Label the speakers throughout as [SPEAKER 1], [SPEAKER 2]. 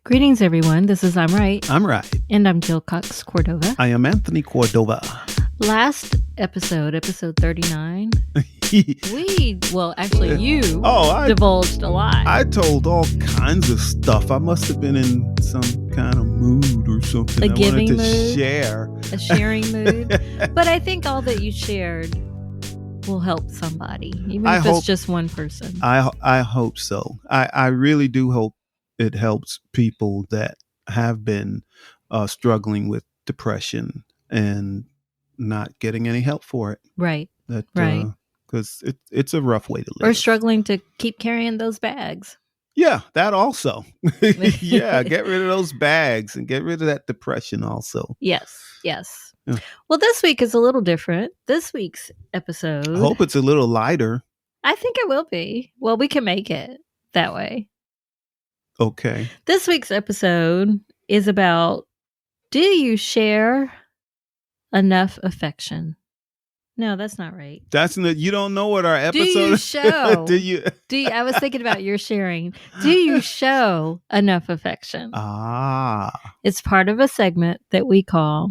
[SPEAKER 1] Greetings, everyone. This is I'm Right.
[SPEAKER 2] I'm right.
[SPEAKER 1] And I'm Jill Cox-Cordova.
[SPEAKER 2] I am Anthony Cordova.
[SPEAKER 1] Last episode 39, you divulged a lot.
[SPEAKER 2] I told all kinds of stuff. I must have been in some kind of mood or something.
[SPEAKER 1] A giving
[SPEAKER 2] wanted to
[SPEAKER 1] mood?
[SPEAKER 2] share.
[SPEAKER 1] A sharing mood. But I think all that you shared will help somebody, even if it's just one person.
[SPEAKER 2] I hope so. I really do hope it helps people that have been struggling with depression and not getting any help for it.
[SPEAKER 1] Right.
[SPEAKER 2] Right. Because it's a rough way to live.
[SPEAKER 1] Or struggling to keep carrying those bags.
[SPEAKER 2] Yeah, that also. Yeah, get rid of those bags and get rid of that depression also.
[SPEAKER 1] Yes. Yeah. Well, this week is a little different. This week's episode.
[SPEAKER 2] I hope it's a little lighter.
[SPEAKER 1] I think it will be. Well, we can make it that way.
[SPEAKER 2] Okay.
[SPEAKER 1] This week's episode is about, do you share enough affection? No, that's not right.
[SPEAKER 2] You don't know what our episode is.
[SPEAKER 1] Do you show? I was thinking about your sharing. Do you show enough affection? It's part of a segment that we call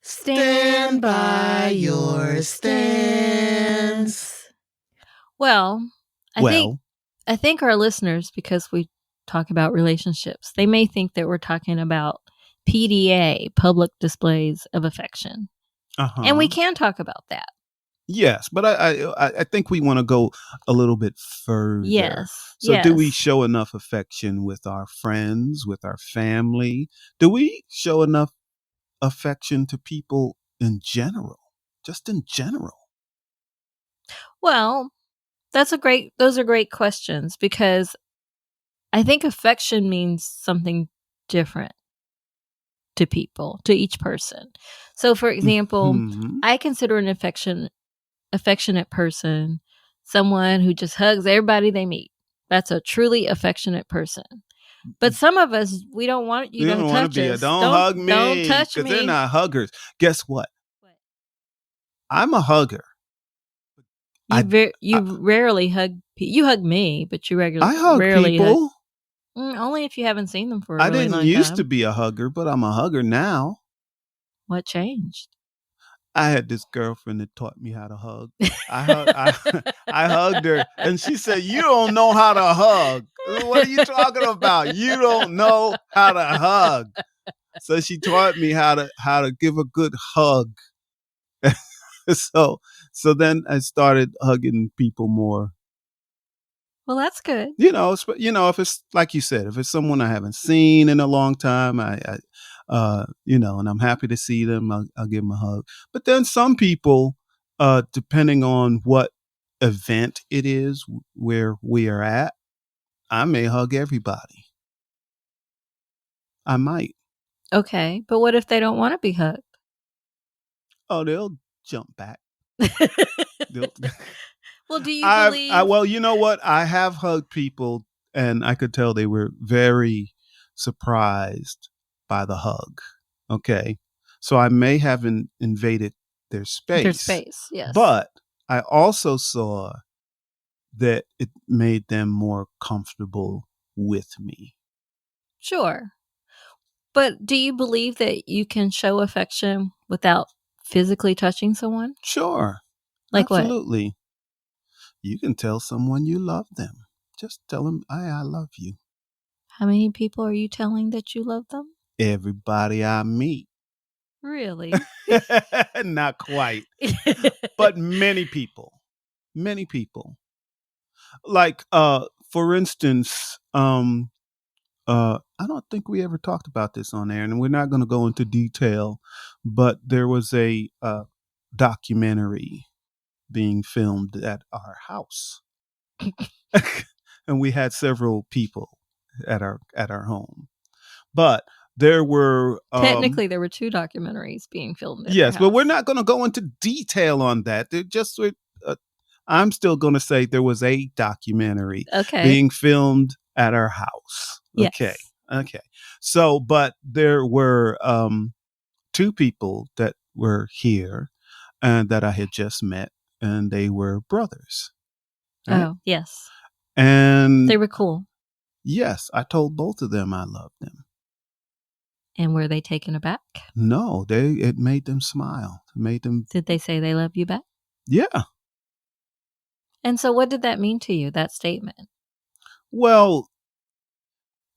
[SPEAKER 1] Stand by Your Stance. Well, I think our listeners, because we talk about relationships, they may think that we're talking about PDA, public displays of affection. And we can talk about that.
[SPEAKER 2] Yes, but I think we want to go a little bit further.
[SPEAKER 1] Yes.
[SPEAKER 2] So do we show enough affection with our friends, with our family? Do we show enough affection to people in general? Just in general?
[SPEAKER 1] Well, those are great questions, because I think affection means something different to people, to each person. So, for example, I consider an affectionate person someone who just hugs everybody they meet. That's a truly affectionate person. But some of us, we don't want you to touch us.
[SPEAKER 2] Don't hug me.
[SPEAKER 1] Don't touch me.
[SPEAKER 2] Because they're not huggers. Guess what? I'm a hugger.
[SPEAKER 1] You rarely hug people. You hug me, but you rarely
[SPEAKER 2] hug people.
[SPEAKER 1] Only if you haven't seen them for a really long time.
[SPEAKER 2] I didn't used to be a hugger, but I'm a hugger now.
[SPEAKER 1] What changed?
[SPEAKER 2] I had this girlfriend that taught me how to hug. I hugged her, and she said, "You don't know how to hug. What are you talking about? You don't know how to hug." So she taught me how to give a good hug. So then I started hugging people more.
[SPEAKER 1] Well, that's good.
[SPEAKER 2] If it's like you said, if it's someone I haven't seen in a long time, and I'm happy to see them, I'll give them a hug. But then some people, depending on what event it is where we are at, I may hug everybody. I might.
[SPEAKER 1] Okay, but what if they don't want to be hugged?
[SPEAKER 2] Oh, they'll jump back.
[SPEAKER 1] Well, do you believe?
[SPEAKER 2] Well, you know what? I have hugged people, and I could tell they were very surprised by the hug. Okay. So I may have invaded their space.
[SPEAKER 1] Yes.
[SPEAKER 2] But I also saw that it made them more comfortable with me.
[SPEAKER 1] Sure. But do you believe that you can show affection without physically touching someone?
[SPEAKER 2] Sure.
[SPEAKER 1] Like
[SPEAKER 2] Absolutely. What? You can tell someone you love them. Just tell them, I love you.
[SPEAKER 1] How many people are you telling that you love them?
[SPEAKER 2] Everybody I meet.
[SPEAKER 1] Really?
[SPEAKER 2] Not quite. But many people. Many people. Like, for instance, I don't think we ever talked about this on air, and we're not going to go into detail, but there was a documentary being filmed at our house. And we had several people at our home. But there were
[SPEAKER 1] technically there were two documentaries being filmed.
[SPEAKER 2] Yes, but we're not going to go into detail on that. They're just I'm still going to say there was a documentary being filmed at our house.
[SPEAKER 1] Yes.
[SPEAKER 2] Okay. So, but there were two people that were here and that I had just met, and they were brothers.
[SPEAKER 1] Right? Oh, yes.
[SPEAKER 2] And
[SPEAKER 1] they were cool.
[SPEAKER 2] Yes, I told both of them I loved them.
[SPEAKER 1] And were they taken aback?
[SPEAKER 2] No, it made them smile. It made them.
[SPEAKER 1] Did they say they love you back?
[SPEAKER 2] Yeah.
[SPEAKER 1] And so what did that mean to you, that statement?
[SPEAKER 2] Well,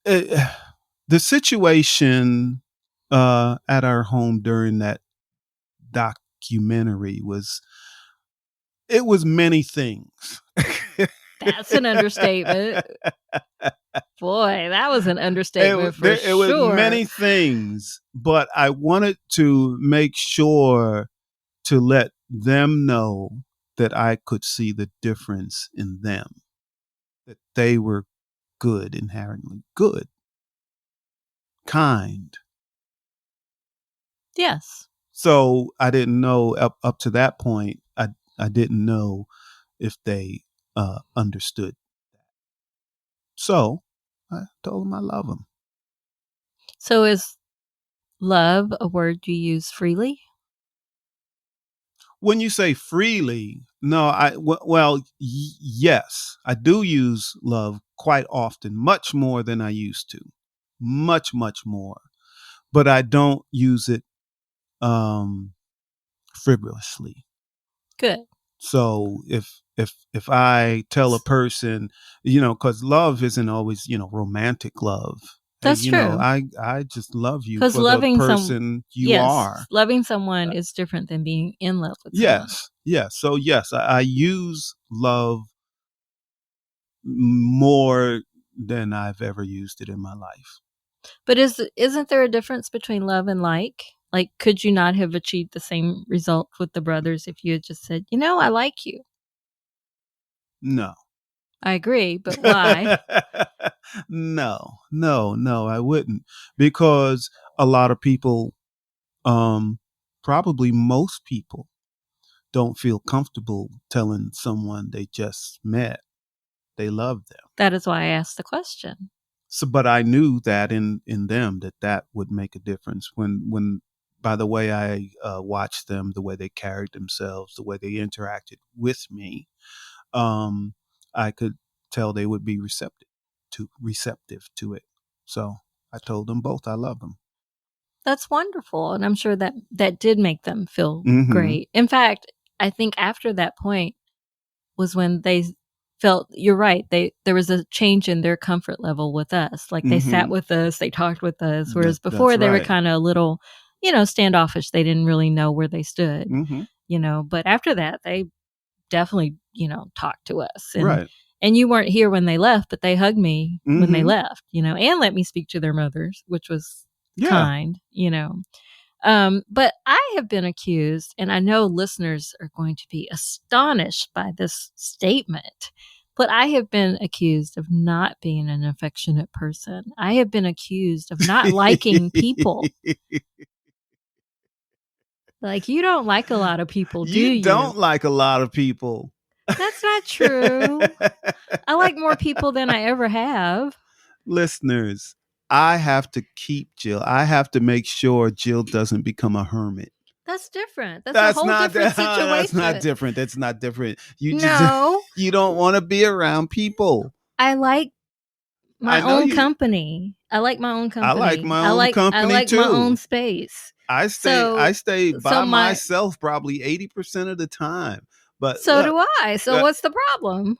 [SPEAKER 2] the situation at our home during that documentary was many things.
[SPEAKER 1] That's an understatement. Boy, that was an understatement for
[SPEAKER 2] It was
[SPEAKER 1] sure.
[SPEAKER 2] many things, but I wanted to make sure to let them know that I could see the difference in them, that they were good, inherently good, kind.
[SPEAKER 1] Yes.
[SPEAKER 2] So I didn't know up to that point. I didn't know if they understood. So I told them I love them.
[SPEAKER 1] So is love a word you use freely?
[SPEAKER 2] When you say freely, no, well, yes, I do use love quite often, much more than I used to, much more. But I don't use it um, frivolously.
[SPEAKER 1] Good.
[SPEAKER 2] So if I tell a person, because love isn't always romantic love. Hey,
[SPEAKER 1] That's true.
[SPEAKER 2] I just love you
[SPEAKER 1] Because
[SPEAKER 2] for the person you are.
[SPEAKER 1] loving someone is different than being in love with someone.
[SPEAKER 2] Yes. So yes, I use love more than I've ever used it in my life.
[SPEAKER 1] But isn't there a difference between love and like? Like, could you not have achieved the same result with the brothers if you had just said, I like you?
[SPEAKER 2] No.
[SPEAKER 1] I agree, but why?
[SPEAKER 2] No, I wouldn't, because a lot of people, probably most people, don't feel comfortable telling someone they just met they love them.
[SPEAKER 1] That is why I asked the question.
[SPEAKER 2] So, but I knew that in them that would make a difference when by the way I watched them, the way they carried themselves, the way they interacted with me, um, I could tell they would be receptive to it. So I told them both I love them.
[SPEAKER 1] That's wonderful, and I'm sure that did make them feel
[SPEAKER 2] Mm-hmm.
[SPEAKER 1] great. In fact, I think after that point was when they felt, you're right, there was a change in their comfort level with us. Like, they sat
[SPEAKER 2] Mm-hmm.
[SPEAKER 1] with us, they talked with us, whereas
[SPEAKER 2] That's
[SPEAKER 1] before they were
[SPEAKER 2] right.
[SPEAKER 1] kind of a little, standoffish. They didn't really know where they stood,
[SPEAKER 2] Mm-hmm.
[SPEAKER 1] but after that, they definitely, talked to us.
[SPEAKER 2] Right.
[SPEAKER 1] And you weren't here when they left, but they hugged me when they
[SPEAKER 2] Mm-hmm.
[SPEAKER 1] left, and let me speak to their mothers, which was
[SPEAKER 2] Yeah.
[SPEAKER 1] kind. But I have been accused, and I know listeners are going to be astonished by this statement, but I have been accused of not being an affectionate person. I have been accused of not liking people. Like, you don't like a lot of people, do
[SPEAKER 2] You
[SPEAKER 1] you?
[SPEAKER 2] don't like a lot of people.
[SPEAKER 1] That's not true. I like more people than I ever have.
[SPEAKER 2] Listeners, I have to keep Jill. I have to make sure Jill doesn't become a hermit.
[SPEAKER 1] That's different. That's a whole different situation.
[SPEAKER 2] That's not different. That's not different. You just
[SPEAKER 1] No,
[SPEAKER 2] you don't want to be around people.
[SPEAKER 1] I like my
[SPEAKER 2] I know
[SPEAKER 1] own
[SPEAKER 2] you.
[SPEAKER 1] company. I like my own
[SPEAKER 2] I like
[SPEAKER 1] company.
[SPEAKER 2] my
[SPEAKER 1] I
[SPEAKER 2] own
[SPEAKER 1] like
[SPEAKER 2] company
[SPEAKER 1] my own
[SPEAKER 2] too.
[SPEAKER 1] space.
[SPEAKER 2] I
[SPEAKER 1] So
[SPEAKER 2] stay
[SPEAKER 1] so
[SPEAKER 2] by
[SPEAKER 1] my
[SPEAKER 2] myself probably 80% of the time. But
[SPEAKER 1] so
[SPEAKER 2] look,
[SPEAKER 1] do I. So
[SPEAKER 2] uh,
[SPEAKER 1] what's the problem?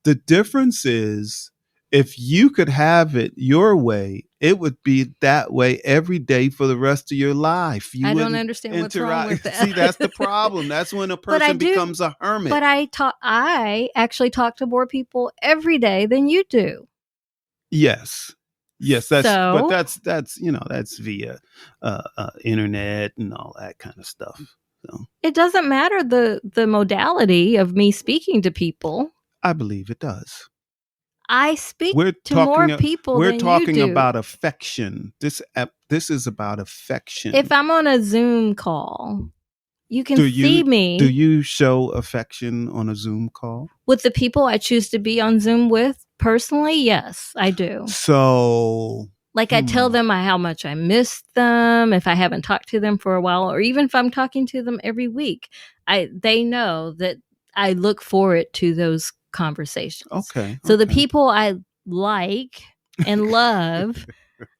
[SPEAKER 2] the difference is if you could have it your way, it would be that way every day for the rest of your life. You
[SPEAKER 1] I don't
[SPEAKER 2] wouldn't
[SPEAKER 1] understand what's wrong with
[SPEAKER 2] interact.
[SPEAKER 1] that.
[SPEAKER 2] See, that's the problem. That's when a
[SPEAKER 1] But I
[SPEAKER 2] person
[SPEAKER 1] do
[SPEAKER 2] becomes a hermit.
[SPEAKER 1] but I actually talk to more people every day than you do.
[SPEAKER 2] Yes. Yes,
[SPEAKER 1] So
[SPEAKER 2] that's via internet and all that kind of stuff. So
[SPEAKER 1] it doesn't matter the modality of me speaking to people.
[SPEAKER 2] I believe it does.
[SPEAKER 1] I speak
[SPEAKER 2] We're
[SPEAKER 1] to more
[SPEAKER 2] talking
[SPEAKER 1] people
[SPEAKER 2] we're
[SPEAKER 1] than you
[SPEAKER 2] talking
[SPEAKER 1] do.
[SPEAKER 2] about affection. This is about affection.
[SPEAKER 1] If I'm on a Zoom call, you can
[SPEAKER 2] Do
[SPEAKER 1] see
[SPEAKER 2] you
[SPEAKER 1] me
[SPEAKER 2] show affection on a Zoom call?
[SPEAKER 1] with the people I choose to be on Zoom with. Personally, yes, I do.
[SPEAKER 2] So,
[SPEAKER 1] Like, I tell them how much I miss them if I haven't talked to them for a while, or even if I'm talking to them every week. They know that I look forward to those conversations.
[SPEAKER 2] okay,
[SPEAKER 1] So the
[SPEAKER 2] okay.
[SPEAKER 1] people I like and love,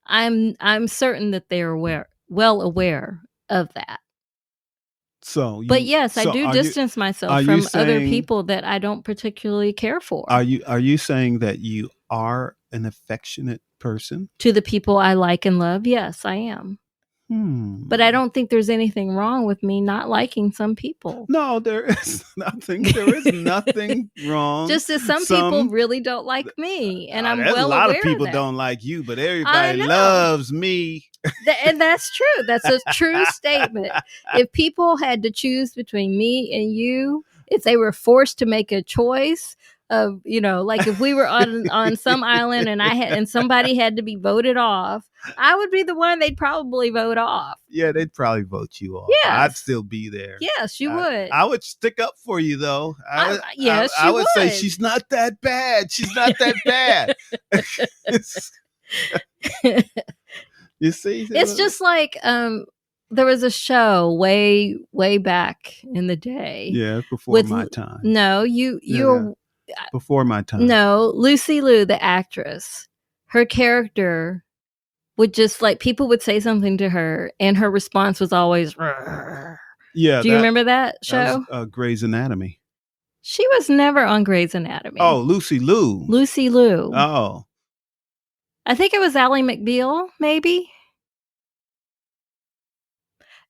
[SPEAKER 1] I'm certain that they are well aware of that. But yes, I do distance myself from other people that I don't particularly care for.
[SPEAKER 2] Are you saying that you are an affectionate person?
[SPEAKER 1] To the people I like and love, yes, I am. But I don't think there's anything wrong with me not liking some people.
[SPEAKER 2] No, there is nothing. There is nothing wrong.
[SPEAKER 1] Just as some people really don't like me, and I'm well aware of that.
[SPEAKER 2] A lot of people don't like you, but everybody loves me.
[SPEAKER 1] And that's true. That's a true statement. If people had to choose between me and you, if they were forced to make a choice of, like if we were on some island and somebody had to be voted off, I would be the one they'd probably vote off.
[SPEAKER 2] Yeah, they'd probably vote you off. Yes. I'd still be there.
[SPEAKER 1] Yes, you would.
[SPEAKER 2] I would stick up for you, though.
[SPEAKER 1] Yes,
[SPEAKER 2] I would say she's not that bad. She's not that bad. You see?
[SPEAKER 1] It's just like there was a show way back in the day.
[SPEAKER 2] Yeah, before my time.
[SPEAKER 1] No, you're
[SPEAKER 2] before my time.
[SPEAKER 1] No, Lucy Liu, the actress, her character would just like people would say something to her, and her response was always, "Rrr."
[SPEAKER 2] Yeah.
[SPEAKER 1] Do you remember that show?
[SPEAKER 2] That was, Grey's Anatomy.
[SPEAKER 1] She was never on Grey's Anatomy.
[SPEAKER 2] Oh, Lucy Liu.
[SPEAKER 1] Lucy Liu.
[SPEAKER 2] Oh.
[SPEAKER 1] I think it was Ally McBeal, maybe.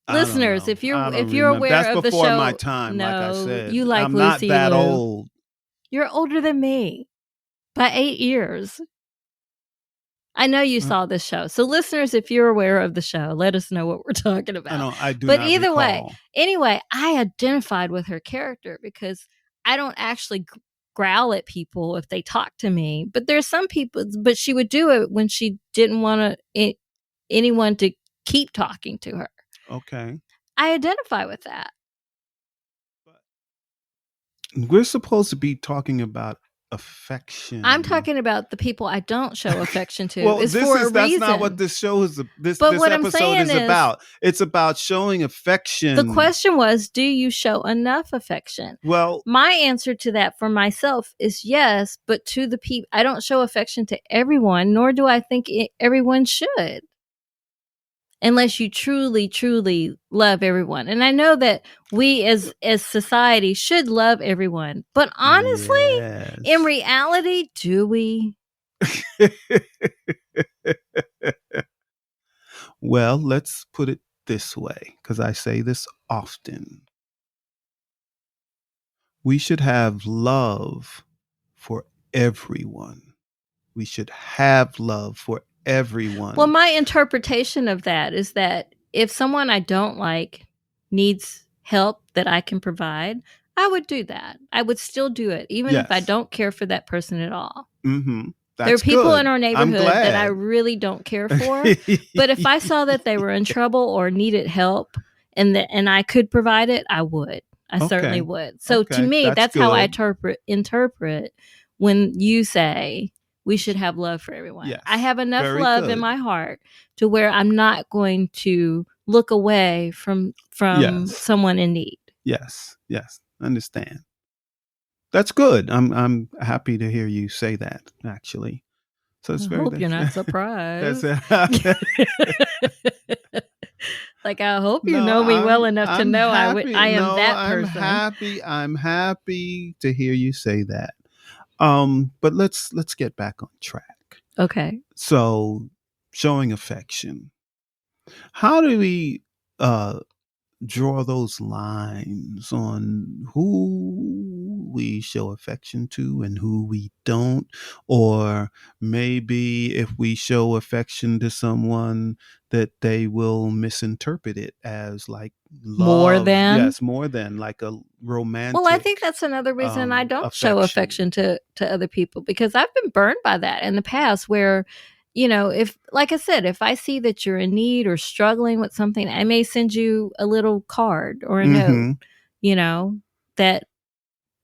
[SPEAKER 1] Listeners, if you're aware
[SPEAKER 2] That's
[SPEAKER 1] of the show,
[SPEAKER 2] before my time.
[SPEAKER 1] No,
[SPEAKER 2] like I said,
[SPEAKER 1] you like
[SPEAKER 2] I'm
[SPEAKER 1] Lucy
[SPEAKER 2] not that
[SPEAKER 1] Liu.
[SPEAKER 2] old.
[SPEAKER 1] You're older than me by 8 years. I know you saw this show. So listeners, if you're aware of the show, let us know what we're talking about.
[SPEAKER 2] I do
[SPEAKER 1] but
[SPEAKER 2] not
[SPEAKER 1] either
[SPEAKER 2] recall.
[SPEAKER 1] way, anyway, I identified with her character because I don't actually growl at people if they talk to me. But there's some people, but she would do it when she didn't want anyone to keep talking to her.
[SPEAKER 2] Okay.
[SPEAKER 1] I identify with that.
[SPEAKER 2] We're supposed to be talking about affection.
[SPEAKER 1] I'm talking about the people I don't show affection to.
[SPEAKER 2] Well,
[SPEAKER 1] that's
[SPEAKER 2] not what this show is. This episode is about. It's about showing affection.
[SPEAKER 1] The question was, do you show enough affection?
[SPEAKER 2] Well,
[SPEAKER 1] my answer to that for myself is yes, but to the people, I don't show affection to everyone, nor do I think everyone should. Unless you truly, truly love everyone. And I know that we as society should love everyone. But honestly, in reality, do we?
[SPEAKER 2] Well, let's put it this way, because I say this often. We should have love for everyone. We should have love for everyone.
[SPEAKER 1] Well, my interpretation of that is that if someone I don't like needs help that I can provide, I would do that. I would still do it, even if I don't care for that person at all.
[SPEAKER 2] Mm-hmm.
[SPEAKER 1] There are people in our neighborhood that I really don't care for. But if I saw that they were in trouble or needed help and I could provide it, I would. I certainly would. So to me, that's how I interpret when you say we should have love for everyone.
[SPEAKER 2] Yes,
[SPEAKER 1] I have enough love in my heart to where I'm not going to look away from someone in need.
[SPEAKER 2] Yes. Understand. That's good. I'm happy to hear you say that, actually. So it's
[SPEAKER 1] I hope you're not surprised. Like, I hope you know me well enough to know I am that person.
[SPEAKER 2] I'm happy to hear you say that. But let's get back on track.
[SPEAKER 1] Okay.
[SPEAKER 2] So, showing affection. How do we draw those lines on who we show affection to and who we don't? Or maybe if we show affection to someone, that they will misinterpret it as like love.
[SPEAKER 1] More than?
[SPEAKER 2] Yes, more than like a romantic.
[SPEAKER 1] Well, I think that's another reason I don't show affection to other people, because I've been burned by that in the past where, if, like I said, if I see that you're in need or struggling with something, I may send you a little card or a note, that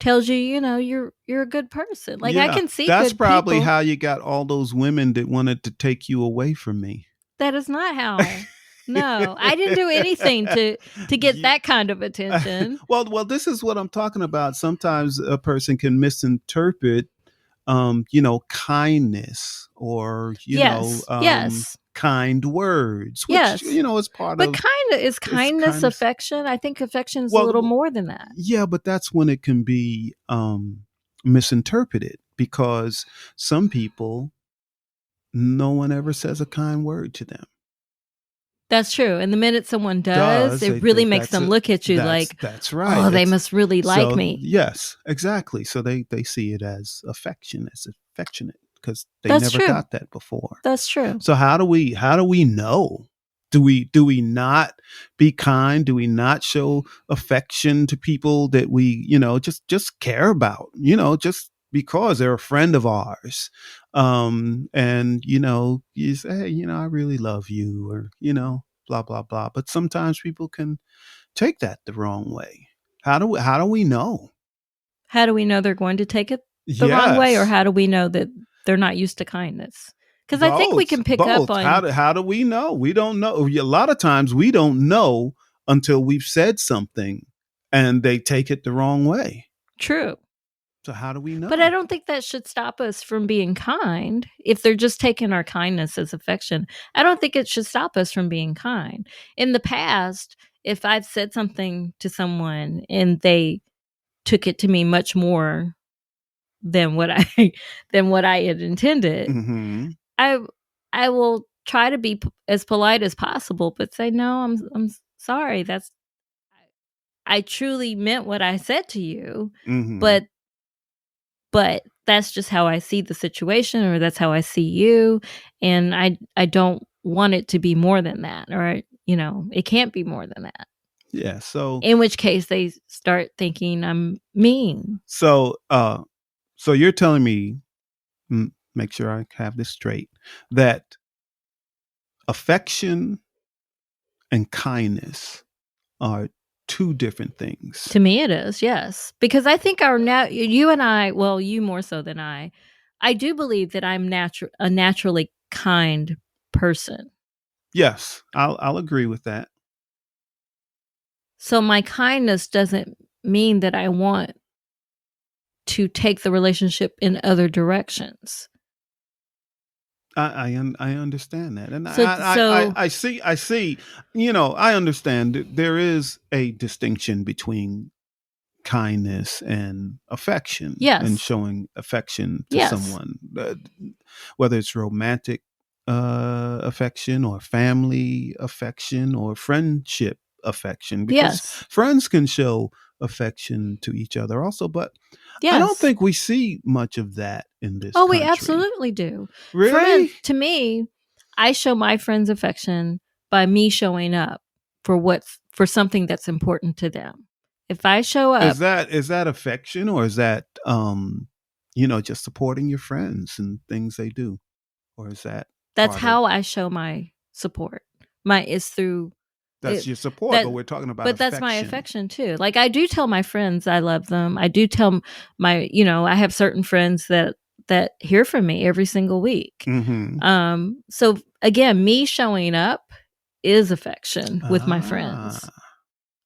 [SPEAKER 1] tells you, you're a good person. Like, I can see
[SPEAKER 2] that's
[SPEAKER 1] good
[SPEAKER 2] probably
[SPEAKER 1] people.
[SPEAKER 2] How you got all those women that wanted to take you away from me.
[SPEAKER 1] That is not how. No, I didn't do anything to get that kind of attention.
[SPEAKER 2] Well, this is what I'm talking about. Sometimes a person can misinterpret kindness or,
[SPEAKER 1] Yes, yes,
[SPEAKER 2] kind words, which,
[SPEAKER 1] yes.
[SPEAKER 2] is part
[SPEAKER 1] But
[SPEAKER 2] of
[SPEAKER 1] kinda is
[SPEAKER 2] it's
[SPEAKER 1] kindness
[SPEAKER 2] kindness.
[SPEAKER 1] affection? I think affection is a little
[SPEAKER 2] Well,
[SPEAKER 1] more than that.
[SPEAKER 2] yeah, but that's when it can be misinterpreted because some people, no one ever says a kind word to them.
[SPEAKER 1] That's true, and the minute someone does,
[SPEAKER 2] Does
[SPEAKER 1] it
[SPEAKER 2] they
[SPEAKER 1] really
[SPEAKER 2] think
[SPEAKER 1] makes them look at you like,
[SPEAKER 2] that's right.
[SPEAKER 1] "Oh, they
[SPEAKER 2] It's
[SPEAKER 1] must really like
[SPEAKER 2] so
[SPEAKER 1] me."
[SPEAKER 2] yes, exactly. So they see it as affection, as affectionate because they
[SPEAKER 1] That's
[SPEAKER 2] never
[SPEAKER 1] true.
[SPEAKER 2] got that before.
[SPEAKER 1] That's true.
[SPEAKER 2] So how do we know? Do we not be kind? Do we not show affection to people that we, just care about, just because they're a friend of ours? And you say, hey, I really love you, or, blah blah blah. But sometimes people can take that the wrong way. How do we know?
[SPEAKER 1] How do we know they're going to take it the wrong way, or
[SPEAKER 2] Yes.
[SPEAKER 1] how do we know that they're not used to kindness? Because I think we
[SPEAKER 2] Both,
[SPEAKER 1] can pick up
[SPEAKER 2] both. How
[SPEAKER 1] on.
[SPEAKER 2] do we know? We don't know. A lot of times we don't know until we've said something and they take it the wrong way.
[SPEAKER 1] True.
[SPEAKER 2] So how do we
[SPEAKER 1] But I
[SPEAKER 2] know?
[SPEAKER 1] don't think that should stop us from being kind. If they're just taking our kindness as affection, I don't think it should stop us from being kind. In the past, if I've said something to someone and they took it to me much more than what I than what I had intended,
[SPEAKER 2] Hmm.
[SPEAKER 1] I I will try to be as polite as possible, but say, "No, I'm sorry. I truly meant what I said to you,
[SPEAKER 2] Hmm.
[SPEAKER 1] but that's just how I see the situation, or that's how I see you, and I don't want it to be more than that, or it can't be more than that."
[SPEAKER 2] Yeah. So
[SPEAKER 1] In which case they start thinking I'm mean.
[SPEAKER 2] so uh so you're telling me, make sure I have this straight, that affection and kindness are two different things.
[SPEAKER 1] To me it is, yes. Because I think our you and I, well, you more so than I do believe that I'm a naturally kind person.
[SPEAKER 2] Yes, I'll agree with that.
[SPEAKER 1] So my kindness doesn't mean that I want to take the relationship in other directions.
[SPEAKER 2] I understand that, and
[SPEAKER 1] So
[SPEAKER 2] I see. I understand that there is a distinction between kindness and affection, and
[SPEAKER 1] yes.
[SPEAKER 2] showing affection to
[SPEAKER 1] Yes.
[SPEAKER 2] someone, whether it's romantic affection, or family affection, or friendship affection, because
[SPEAKER 1] Yes.
[SPEAKER 2] friends can show affection to each other also. But I don't
[SPEAKER 1] Yes.
[SPEAKER 2] think we see much of that in this
[SPEAKER 1] Oh, we
[SPEAKER 2] country.
[SPEAKER 1] absolutely do. Friend
[SPEAKER 2] Really?
[SPEAKER 1] to me, I show my friends affection by me showing up for something that's important to them. If I show
[SPEAKER 2] Is
[SPEAKER 1] up,
[SPEAKER 2] that affection, or is that just supporting your friends and things they do? Or is that
[SPEAKER 1] that's
[SPEAKER 2] part of
[SPEAKER 1] how I show my support. My is through
[SPEAKER 2] that's
[SPEAKER 1] it
[SPEAKER 2] your support,
[SPEAKER 1] that
[SPEAKER 2] but we're talking about
[SPEAKER 1] but that's my
[SPEAKER 2] affection.
[SPEAKER 1] affection too. Like I do tell my friends I love them. I do tell I have certain friends that hear from me every single week.
[SPEAKER 2] Mhm.
[SPEAKER 1] So again, me showing up is affection with my friends.
[SPEAKER 2] Ah.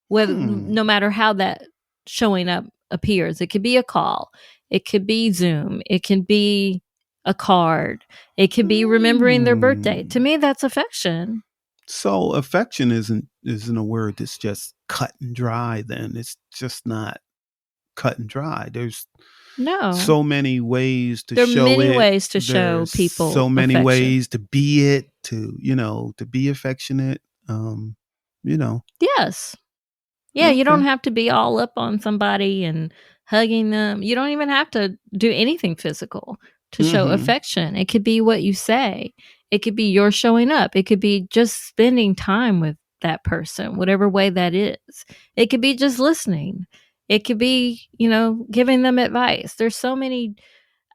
[SPEAKER 1] Whether
[SPEAKER 2] Hmm.
[SPEAKER 1] no matter how that showing up appears. It could be a call, it could be Zoom, it can be a card, it could be remembering their birthday. To
[SPEAKER 2] Hmm.
[SPEAKER 1] me, that's affection.
[SPEAKER 2] So affection isn't a word that's just cut and dry then. It's just not cut and dry. There's
[SPEAKER 1] No.
[SPEAKER 2] so many ways to
[SPEAKER 1] There are
[SPEAKER 2] show
[SPEAKER 1] many
[SPEAKER 2] it.
[SPEAKER 1] ways to show
[SPEAKER 2] There's so
[SPEAKER 1] people
[SPEAKER 2] many
[SPEAKER 1] affection.
[SPEAKER 2] ways to be it, to be affectionate. Um, you know.
[SPEAKER 1] Yes. Yeah, you don't
[SPEAKER 2] Okay.
[SPEAKER 1] have to be all up on somebody and hugging them. You don't even have to do anything physical to show
[SPEAKER 2] Mhm.
[SPEAKER 1] affection. It could be what you say. It could be your showing up. It could be just spending time with that person, whatever way that is. It could be just listening. It could be, giving them advice. There's so many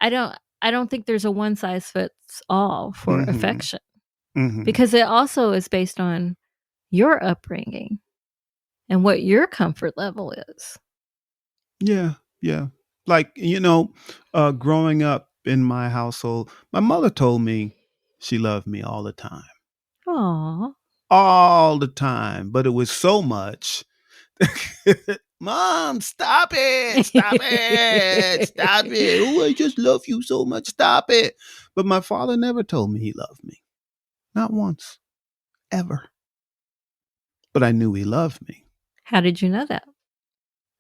[SPEAKER 1] I don't I don't think there's a one size fits all for
[SPEAKER 2] Mhm.
[SPEAKER 1] affection
[SPEAKER 2] Mhm.
[SPEAKER 1] because it also is based on your upbringing and what your comfort level is.
[SPEAKER 2] Yeah, yeah. Like, growing up in my household, my mother told me she loved me all the time.
[SPEAKER 1] Aw.
[SPEAKER 2] All the time, but it was so much Mom, stop it. Stop it. Stop it. Oh, I just love you so much. Stop it. But my father never told me he loved me. Not once. Ever. But I knew he loved me.
[SPEAKER 1] How did you know that?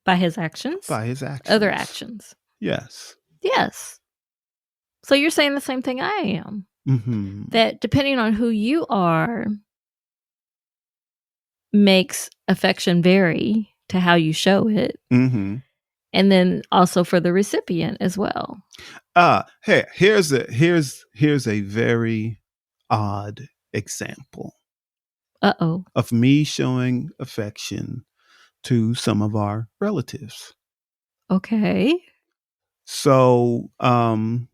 [SPEAKER 1] By his actions?
[SPEAKER 2] By his actions.
[SPEAKER 1] Other actions.
[SPEAKER 2] Yes.
[SPEAKER 1] Yes. So you're saying the same thing I am.
[SPEAKER 2] Mm-hmm.
[SPEAKER 1] That depending on who you are makes affection vary to how you show it.
[SPEAKER 2] Mm-hmm.
[SPEAKER 1] And then also for the recipient as well.
[SPEAKER 2] Hey, here's a very odd example.
[SPEAKER 1] Uh-oh.
[SPEAKER 2] Of me showing affection to some of our relatives.
[SPEAKER 1] Okay.
[SPEAKER 2] So, on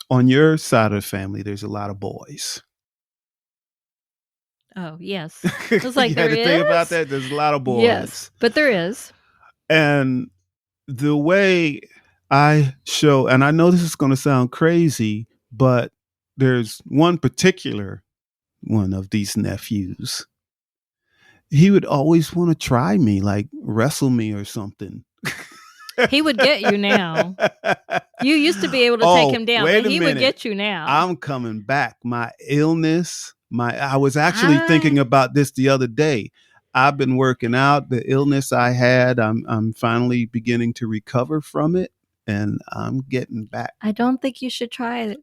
[SPEAKER 2] your side of the family, there's a lot of boys.
[SPEAKER 1] Oh, yes. I was like,
[SPEAKER 2] you
[SPEAKER 1] there
[SPEAKER 2] had to
[SPEAKER 1] is?
[SPEAKER 2] think about that. There's a lot of boys.
[SPEAKER 1] Yes, but there is.
[SPEAKER 2] And the way I show, and I know this is going to sound crazy, but there's one particular one of these nephews. He would always want to try me, like wrestle me or something.
[SPEAKER 1] He would get you now. You used to be able to take him down, but he would get you now.
[SPEAKER 2] I'm coming back. My illness, I was actually thinking about this the other day. I've been working out. The illness I had, I'm finally beginning to recover from it, and I'm getting back.
[SPEAKER 1] I don't think you should try it.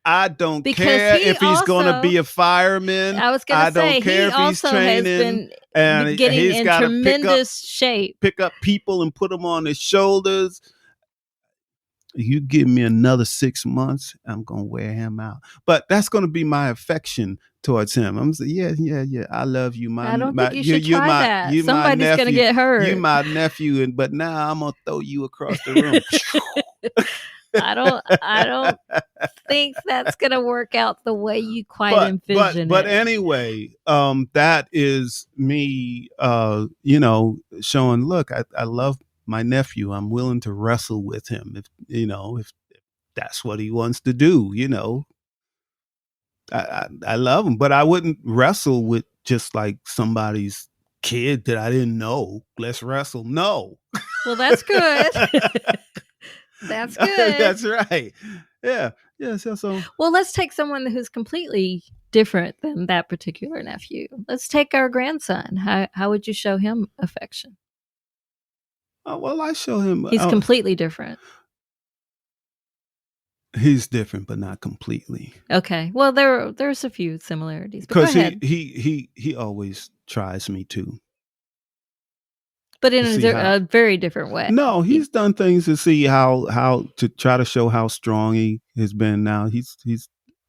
[SPEAKER 2] I don't care if he's going to be a fireman.
[SPEAKER 1] I was going to say,
[SPEAKER 2] don't care
[SPEAKER 1] he
[SPEAKER 2] if he's
[SPEAKER 1] also has
[SPEAKER 2] training,
[SPEAKER 1] been getting in tremendous shape.
[SPEAKER 2] Pick up people and put them on his shoulders. You give me another 6 months, I'm going to wear him out. But that's going to be my affection towards him. I'm saying, yeah. I love you.
[SPEAKER 1] I don't think you should try that. Somebody's going to get hurt.
[SPEAKER 2] You my nephew, but now I'm going to throw you across the room.
[SPEAKER 1] I don't think that's going to work out the way you quite envision it.
[SPEAKER 2] But anyway, that is me, showing, look, I love my nephew. I'm willing to wrestle with him if that's what he wants to do. I love him, but I wouldn't wrestle with just like somebody's kid that I didn't know. Let's wrestle. No.
[SPEAKER 1] Well, that's good. That's good.
[SPEAKER 2] That's right. Yeah. So.
[SPEAKER 1] Well, let's take someone who's completely different than that particular nephew. Let's take our grandson. How would you show him affection?
[SPEAKER 2] Well, I show him.
[SPEAKER 1] He's completely different.
[SPEAKER 2] He's different, but not completely.
[SPEAKER 1] Okay. Well, there's a few similarities.
[SPEAKER 2] Because he always tries me to.
[SPEAKER 1] But in a very different way.
[SPEAKER 2] No, he's done things to see how to try to show how strong he has been. Now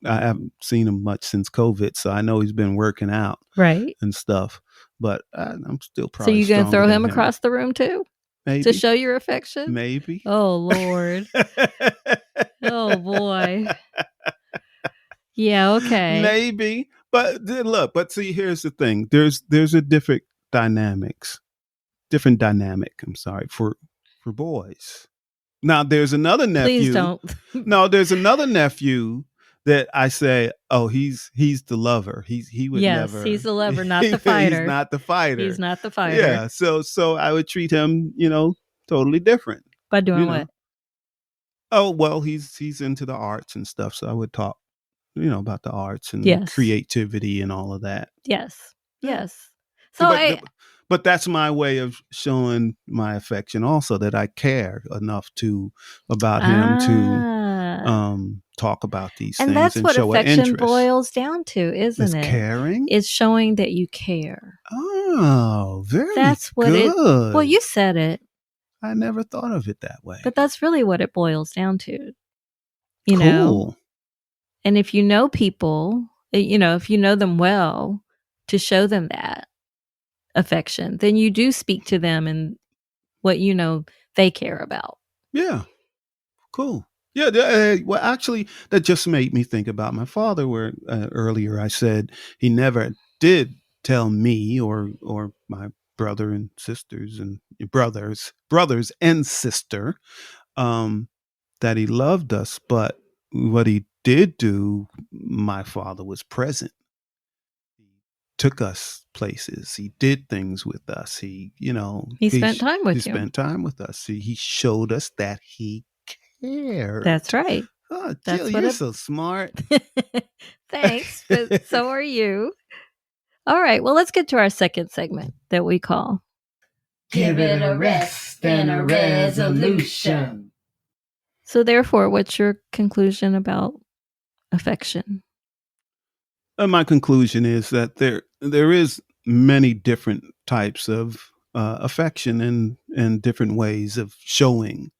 [SPEAKER 2] I haven't seen him much since COVID, so I know he's been working out,
[SPEAKER 1] right,
[SPEAKER 2] and stuff. But I'm still probably.
[SPEAKER 1] So you're going to throw him across the room too,
[SPEAKER 2] maybe,
[SPEAKER 1] to show your affection?
[SPEAKER 2] Maybe.
[SPEAKER 1] Oh Lord. Oh boy. Yeah. Okay.
[SPEAKER 2] Maybe, but look. But see, here's the thing. There's a different dynamic. I'm sorry, for boys. Now there's another nephew.
[SPEAKER 1] Please don't.
[SPEAKER 2] No, there's another nephew that I say, oh, he's the lover. He would never.
[SPEAKER 1] Yes, he's the lover, not the fighter.
[SPEAKER 2] He's not the fighter.
[SPEAKER 1] He's not the fighter.
[SPEAKER 2] Yeah. So I would treat him, totally different.
[SPEAKER 1] By doing what?
[SPEAKER 2] Oh well, he's into the arts and stuff. So I would talk, about the arts and creativity and all of that.
[SPEAKER 1] Yes. Yes. So
[SPEAKER 2] but that's my way of showing my affection also, that I care enough about him to talk about these things. And
[SPEAKER 1] that's what
[SPEAKER 2] show
[SPEAKER 1] affection boils down to, isn't it?
[SPEAKER 2] Caring?
[SPEAKER 1] It's showing that you care.
[SPEAKER 2] Oh, very
[SPEAKER 1] That's what
[SPEAKER 2] good.
[SPEAKER 1] Well, you said it.
[SPEAKER 2] I never thought of it that way.
[SPEAKER 1] But that's really what it boils down to.
[SPEAKER 2] You
[SPEAKER 1] know? And if you know people, if you know them well, to show them that affection, then you do speak to them and what they care about.
[SPEAKER 2] Yeah. Cool. Yeah. Well, actually, that just made me think about my father, where earlier I said he never did tell me or my brother and sisters and brothers and sister that he loved us. But what he did do, my father was present. took us places. He did things with us. He
[SPEAKER 1] spent time with you.
[SPEAKER 2] spent time with us. He showed us that he cared.
[SPEAKER 1] That's right.
[SPEAKER 2] Oh, Jill, you're so smart.
[SPEAKER 1] Thanks, but so are you. All right, well, let's get to our second segment that we call
[SPEAKER 3] Give it a rest and a resolution.
[SPEAKER 1] So therefore, what's your conclusion about affection?
[SPEAKER 2] My conclusion is that there is many different types of affection and different ways of showing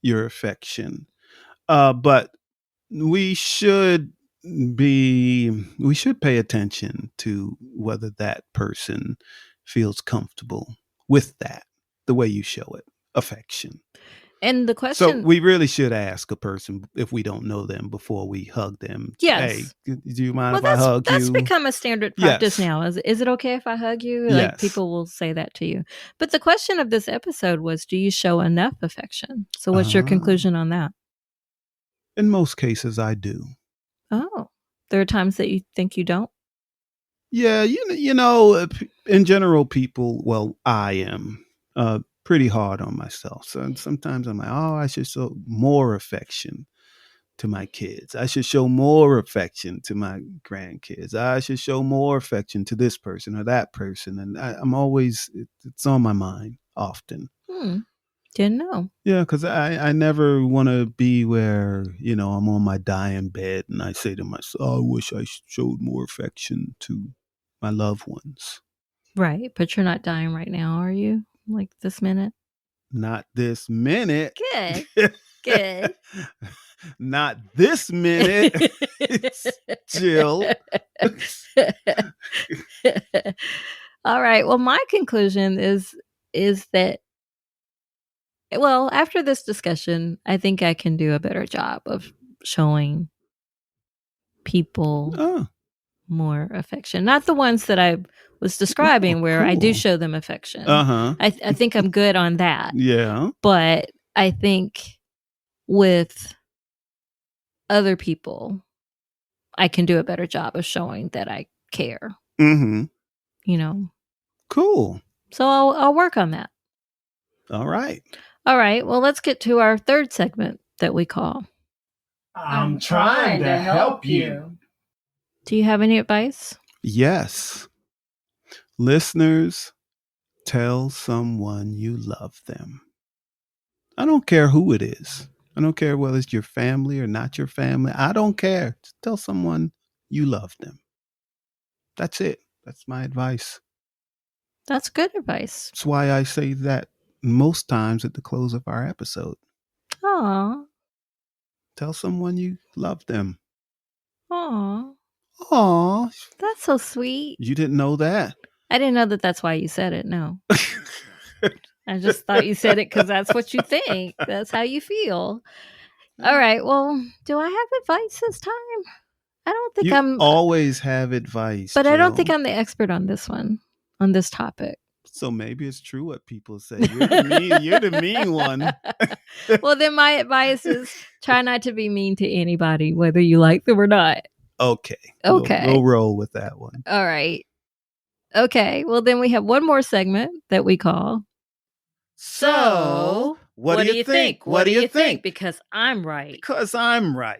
[SPEAKER 2] your affection. But we should pay attention to whether that person feels comfortable with that, the way you show it, affection.
[SPEAKER 1] And the question...
[SPEAKER 2] So we really should ask a person if we don't know them before we hug them.
[SPEAKER 1] Yes.
[SPEAKER 2] Hey, do you mind if I hug you?
[SPEAKER 1] That's become a standard practice now. Is it okay if I hug you?
[SPEAKER 2] Yes.
[SPEAKER 1] Like, people will say that to you. But the question of this episode was, do you show enough affection? So what's your conclusion on that?
[SPEAKER 2] In most cases, I do.
[SPEAKER 1] Oh, there are times that you think you don't?
[SPEAKER 2] Yeah, in general, I am pretty hard on myself. So sometimes I'm like, I should show more affection to my kids. I should show more affection to my grandkids. I should show more affection to this person or that person. And I'm always, it's on my mind often.
[SPEAKER 1] Didn't know.
[SPEAKER 2] Yeah, because I never want to be where, I'm on my dying bed and I say to myself, I wish I showed more affection to my loved ones.
[SPEAKER 1] Right. But you're not dying right now, are you? Like this minute?
[SPEAKER 2] Not this minute.
[SPEAKER 1] Good.
[SPEAKER 2] Not this minute, Jill.
[SPEAKER 1] All right. Well, my conclusion is that, well, after this discussion, I think I can do a better job of showing people more affection. Not the ones that I was describing where I do show them affection. I think I'm good on that.
[SPEAKER 2] Yeah.
[SPEAKER 1] But I think with other people, I can do a better job of showing that I care.
[SPEAKER 2] Cool.
[SPEAKER 1] So I'll work on that.
[SPEAKER 2] All right.
[SPEAKER 1] Well, let's get to our third segment that we call
[SPEAKER 3] I'm trying to help you.
[SPEAKER 1] Do you have any advice?
[SPEAKER 2] Yes. Listeners, tell someone you love them. I don't care who it is. I don't care whether it's your family or not your family. I don't care. Just tell someone you love them. That's it. That's my advice.
[SPEAKER 1] That's good advice.
[SPEAKER 2] That's why I say that most times at the close of our episode.
[SPEAKER 1] Aw.
[SPEAKER 2] Tell someone you love them.
[SPEAKER 1] Aw.
[SPEAKER 2] Aw.
[SPEAKER 1] That's so sweet.
[SPEAKER 2] You didn't know that?
[SPEAKER 1] I didn't know that that's why you said it, no. I just thought you said it because that's what you think. That's how you feel. All right. Well, do I have advice this time? I don't think
[SPEAKER 2] you always have advice.
[SPEAKER 1] But
[SPEAKER 2] Jill.
[SPEAKER 1] I don't think I'm the expert on this one, on this topic.
[SPEAKER 2] So maybe it's true what people say. You're the mean one.
[SPEAKER 1] Well, then my advice is try not to be mean to anybody, whether you like them or not.
[SPEAKER 2] Okay. We'll roll with that one.
[SPEAKER 1] All right. Okay. Well, then we have one more segment that we call
[SPEAKER 2] So, what do you think? What do you think?
[SPEAKER 1] Because I'm right.
[SPEAKER 2] Because I'm right.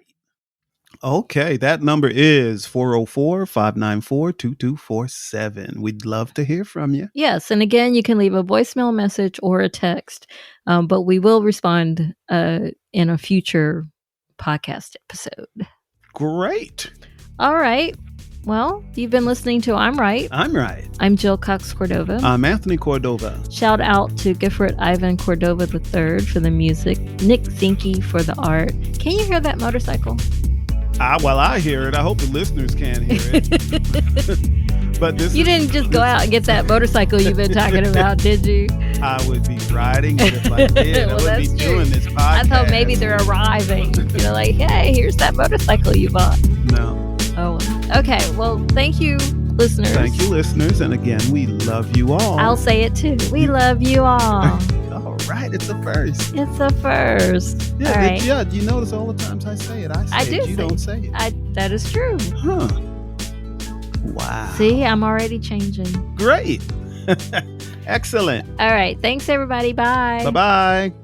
[SPEAKER 2] Okay, that number is 404-594-2247. We'd love to hear from you.
[SPEAKER 1] Yes, and again, you can leave a voicemail message or a text, but we will respond in a future podcast episode.
[SPEAKER 2] Great.
[SPEAKER 1] All right. Well, you've been listening to I'm Right.
[SPEAKER 2] I'm Right.
[SPEAKER 1] I'm Jill Cox-Cordova.
[SPEAKER 2] I'm Anthony Cordova.
[SPEAKER 1] Shout out to Gifford Ivan Cordova III for the music, Nick Zinke for the art. Can you hear that motorcycle?
[SPEAKER 2] Well, I hear it. I hope the listeners can hear it. But
[SPEAKER 1] you didn't just go out and get that motorcycle you've been talking about, did you?
[SPEAKER 2] I would be riding it if I did.
[SPEAKER 1] Well,
[SPEAKER 2] I would be doing this podcast.
[SPEAKER 1] I thought maybe they're arriving. Like, hey, here's that motorcycle you bought.
[SPEAKER 2] No.
[SPEAKER 1] Oh, okay. Well, thank you, listeners.
[SPEAKER 2] Thank you, listeners. And again, we love you all.
[SPEAKER 1] I'll say it too. We love you all.
[SPEAKER 2] All right. It's a first.
[SPEAKER 1] It's a first.
[SPEAKER 2] Yeah,
[SPEAKER 1] all right.
[SPEAKER 2] Yeah. You notice all the times I say it. I say it. You don't say it.
[SPEAKER 1] That is true.
[SPEAKER 2] Huh. Wow.
[SPEAKER 1] See, I'm already changing.
[SPEAKER 2] Great. Excellent.
[SPEAKER 1] All right. Thanks, everybody. Bye.
[SPEAKER 2] Bye-bye.